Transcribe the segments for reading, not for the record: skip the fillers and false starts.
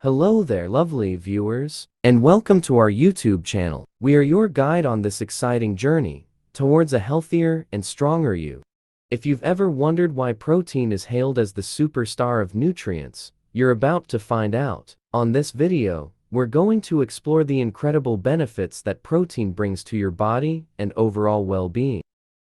Hello there, lovely viewers, and welcome to our YouTube channel. We are your guide on this exciting journey towards a healthier and stronger you. If you've ever wondered why protein is hailed as the superstar of nutrients, you're about to find out. On this video, we're going to explore the incredible benefits that protein brings to your body and overall well-being.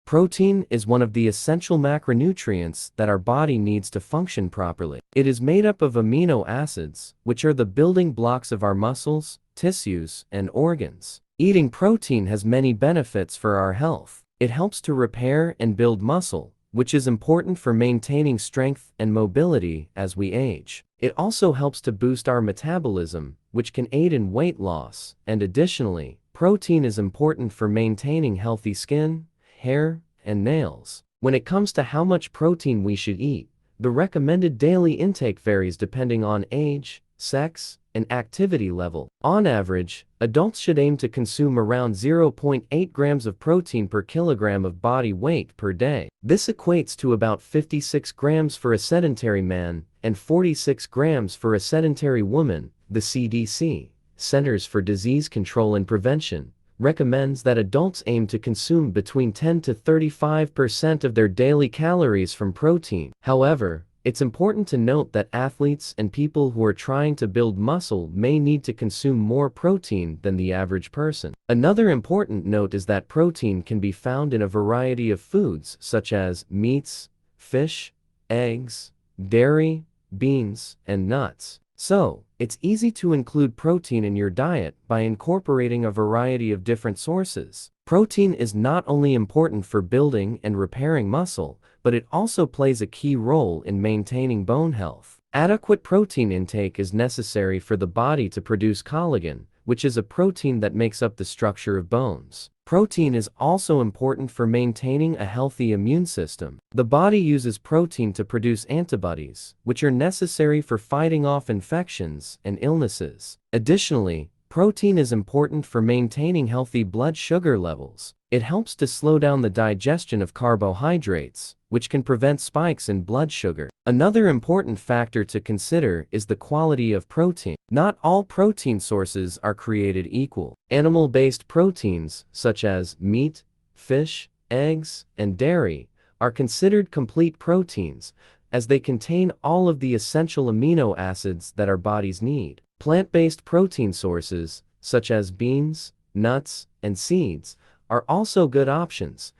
Protein is one of the essential macronutrients that our body needs to function properly. It is made up of amino acids, which are the building blocks of our muscles, tissues, and organs. Eating protein has many benefits for our health. It helps to repair and build muscle, which is important for maintaining strength and mobility as we age. It also helps to boost our metabolism, which can aid in weight loss, and additionally, protein is important for maintaining healthy skin, hair, and nails. When it comes to how much protein we should eat, the recommended daily intake varies depending on age, sex, and activity level. On average, adults should aim to consume around 0.8 grams of protein per kilogram of body weight per day. This equates to about 56 grams for a sedentary man and 46 grams for a sedentary woman. The CDC, Centers for Disease Control and Prevention, recommends that adults aim to consume between 10 to 35% of their daily calories from protein. However, it's important to note that athletes and people who are trying to build muscle may need to consume more protein than the average person. Another important note is that protein can be found in a variety of foods such as meats, fish, eggs, dairy, beans, and nuts. So, it's easy to include protein in your diet by incorporating a variety of different sources. Protein is not only important for building and repairing muscle, but it also plays a key role in maintaining bone health. Adequate protein intake is necessary for the body to produce collagen, which is a protein that makes up the structure of bones. Protein is also important for maintaining a healthy immune system. The body uses protein to produce antibodies, which are necessary for fighting off infections and illnesses. Additionally, protein is important for maintaining healthy blood sugar levels. It helps to slow down the digestion of carbohydrates, which can prevent spikes in blood sugar. Another important factor to consider is the quality of protein. Not all protein sources are created equal. Animal-based proteins, such as meat, fish, eggs, and dairy, are considered complete proteins, as they contain all of the essential amino acids that our bodies need. Plant-based protein sources, such as beans, nuts, and seeds, are also good options,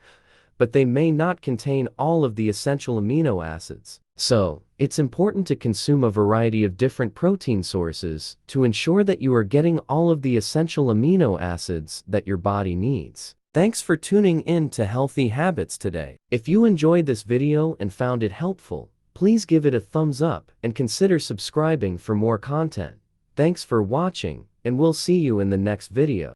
but they may not contain all of the essential amino acids. So, it's important to consume a variety of different protein sources to ensure that you are getting all of the essential amino acids that your body needs. Thanks for tuning in to Healthy Habits today. If you enjoyed this video and found it helpful, please give it a thumbs up and consider subscribing for more content. Thanks for watching, and we'll see you in the next video.